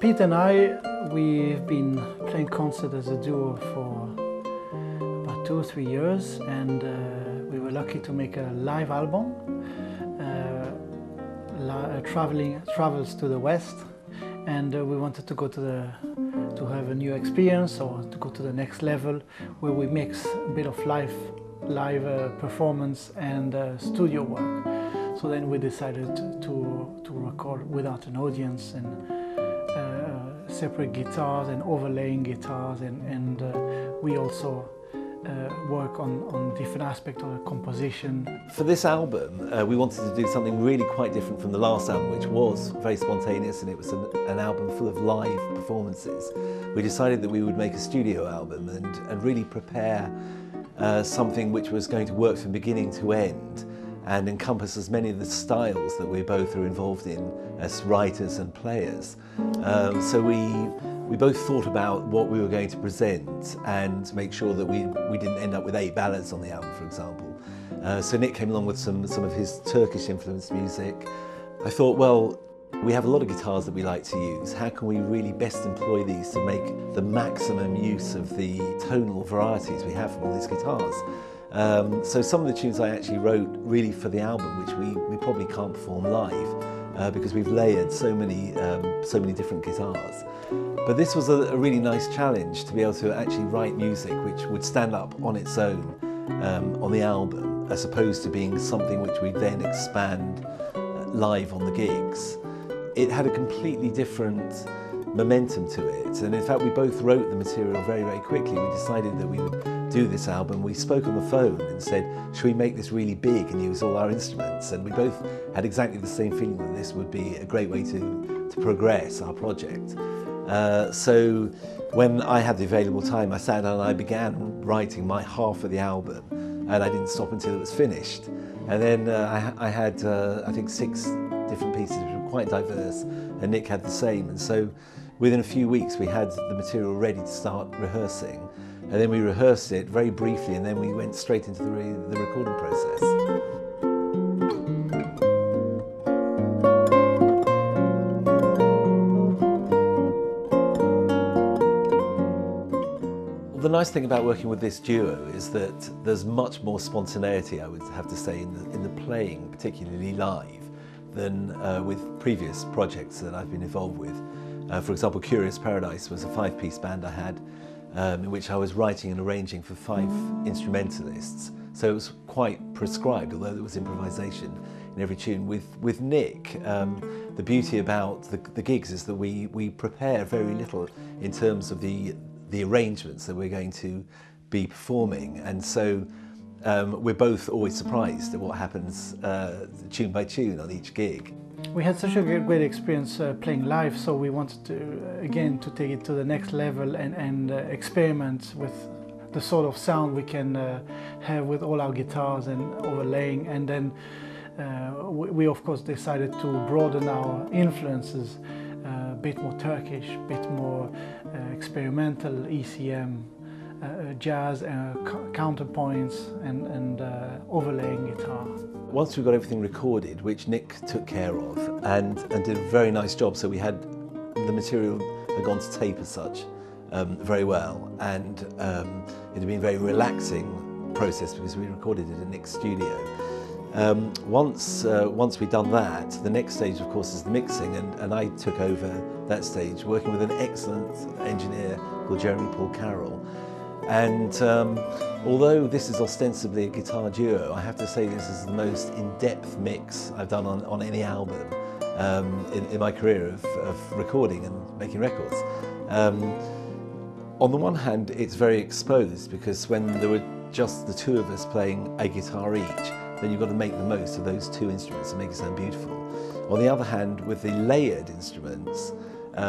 Pete and we've been playing concert as a duo for about 2 or 3 years, and we were lucky to make a live album, travels to the West, and we wanted to go to have a new experience, or to go to the next level, where we mix a bit of live performance and studio work. So then we decided to record without an audience, and separate guitars and overlaying guitars, and we also work on different aspects of the composition. For this album, we wanted to do something really quite different from the last album, which was very spontaneous, and it was an album full of live performances. We decided that we would make a studio album and really prepare something which was going to work from beginning to end and encompass as many of the styles that we both are involved in as writers and players. So we both thought about what we were going to present and make sure that we didn't end up with 8 ballads on the album, for example. So Nick came along with some of his Turkish influenced music. I thought, well, we have a lot of guitars that we like to use. How can we really best employ these to make the maximum use of the tonal varieties we have from all these guitars? So some of the tunes I actually wrote really for the album, which we probably can't perform live because we've layered so many different guitars. But this was a really nice challenge to be able to actually write music which would stand up on its own on the album, as opposed to being something which we then expand live on the gigs. It had a completely different momentum to it, and in fact we both wrote the material very, very quickly. We decided that we would do this album. We spoke on the phone and said, should we make this really big and use all our instruments? And we both had exactly the same feeling that this would be a great way to progress our project. So when I had the available time, I sat down and I began writing my half of the album, and I didn't stop until it was finished. And then I had, I think, 6 different pieces which were quite diverse, and Nick had the same. And so within a few weeks we had the material ready to start rehearsing, and then we rehearsed it very briefly, and then we went straight into the recording process. The nice thing about working with this duo is that there's much more spontaneity, I would have to say, in the playing, particularly live, than with previous projects that I've been involved with. For example, Curious Paradise was a 5-piece band I had, in which I was writing and arranging for 5 instrumentalists. So it was quite prescribed, although there was improvisation in every tune. With Nick, the beauty about the gigs is that we prepare very little in terms of the arrangements that we're going to be performing, and so we're both always surprised at what happens tune by tune on each gig. We had such a great experience playing live, so we wanted to take it to the next level and experiment with the sort of sound we can have with all our guitars and overlaying. And then we of course decided to broaden our influences, a bit more Turkish, a bit more experimental, ECM, jazz, counterpoints, and overlaying guitar. Once we got everything recorded, which Nick took care of and did a very nice job, so we had the material had gone to tape as such very well, and it had been a very relaxing process because we recorded it in Nick's studio. Once we'd done that, the next stage of course is the mixing, and I took over that stage working with an excellent engineer called Jeremy Paul Carroll. And although this is ostensibly a guitar duo, I have to say this is the most in-depth mix I've done on any album in my career of recording and making records. On the one hand, it's very exposed, because when there were just the 2 of us playing a guitar each, then you've got to make the most of those 2 instruments and make it sound beautiful. On the other hand, with the layered instruments,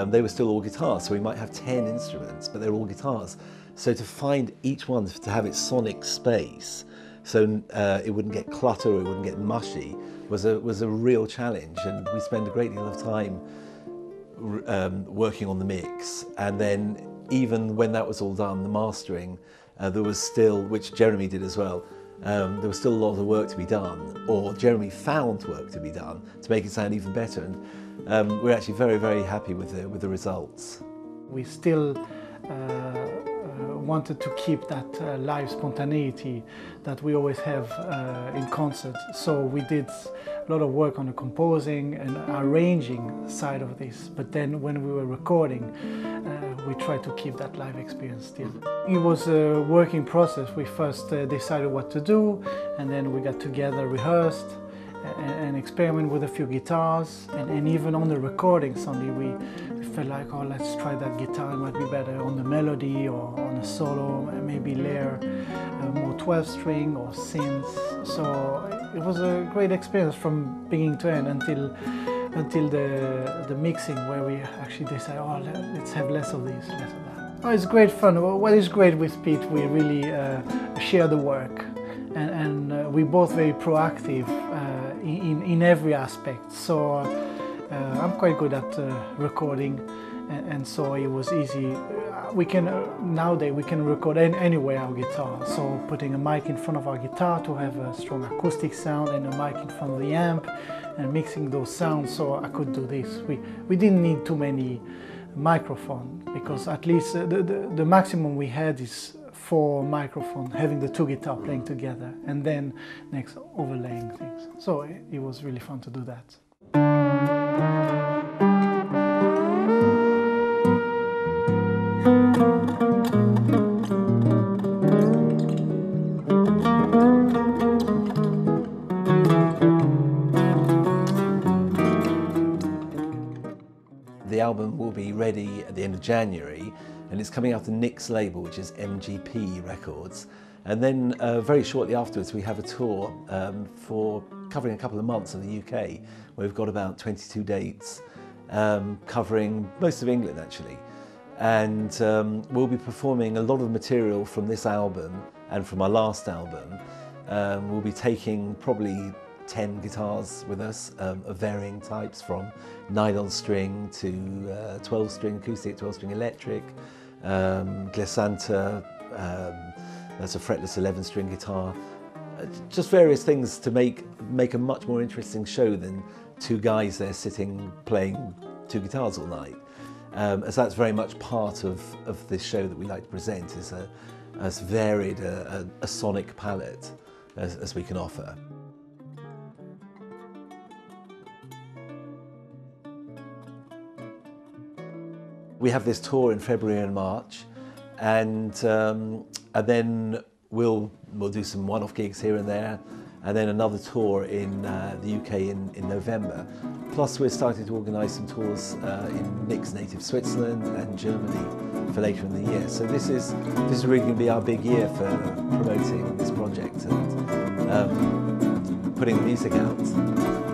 they were still all guitars, so we might have 10 instruments, but they're all guitars. So to find each one to have its sonic space, so it wouldn't get cluttered or it wouldn't get mushy, was a real challenge, and we spent a great deal of time working on the mix. And then even when that was all done, the mastering, there was still, which Jeremy did as well, there was still a lot of work to be done, or Jeremy found work to be done to make it sound even better. we're actually very, very happy with the results. We still wanted to keep that live spontaneity that we always have in concert. So we did a lot of work on the composing and arranging side of this. But then when we were recording, we tried to keep that live experience still. It was a working process. We first decided what to do, and then we got together, rehearsed, and experiment with a few guitars, and even on the recording suddenly we felt like, oh, let's try that guitar, it might be better on the melody or on a solo, maybe layer more 12 string or synths. So it was a great experience from beginning to end until the mixing, where we actually decided, oh, let's have less of this, less of that. Oh, it's great fun. What is great with Pete, we really share the work, and we're both very proactive in every aspect. So I'm quite good at recording, and so it was easy. Nowadays we can record anywhere our guitar. So putting a mic in front of our guitar to have a strong acoustic sound, and a mic in front of the amp, and mixing those sounds. So I could do this. We didn't need too many microphones, because at least the maximum we had is 4 microphones, having the 2 guitars playing together, and then next overlaying things. So it was really fun to do that. The album will be ready at the end of January, and it's coming out on Nick's label, which is MGP Records. And then very shortly afterwards we have a tour for covering a couple of months of the UK, where we've got about 22 dates covering most of England actually. And we'll be performing a lot of material from this album and from our last album. We'll be taking probably 10 guitars with us of varying types, from nylon string to 12-string acoustic, 12-string electric, glissanta, that's a fretless 11-string guitar. Just various things to make a much more interesting show than 2 guys there sitting playing 2 guitars all night. As that's very much part of this show that we like to present, is as varied a sonic palette as we can offer. We have this tour in February and March, and then we'll do some one-off gigs here and there, and then another tour in the UK in November. Plus we're starting to organise some tours in Nick's native Switzerland and Germany for later in the year. So this is really going to be our big year for promoting this project and putting the music out.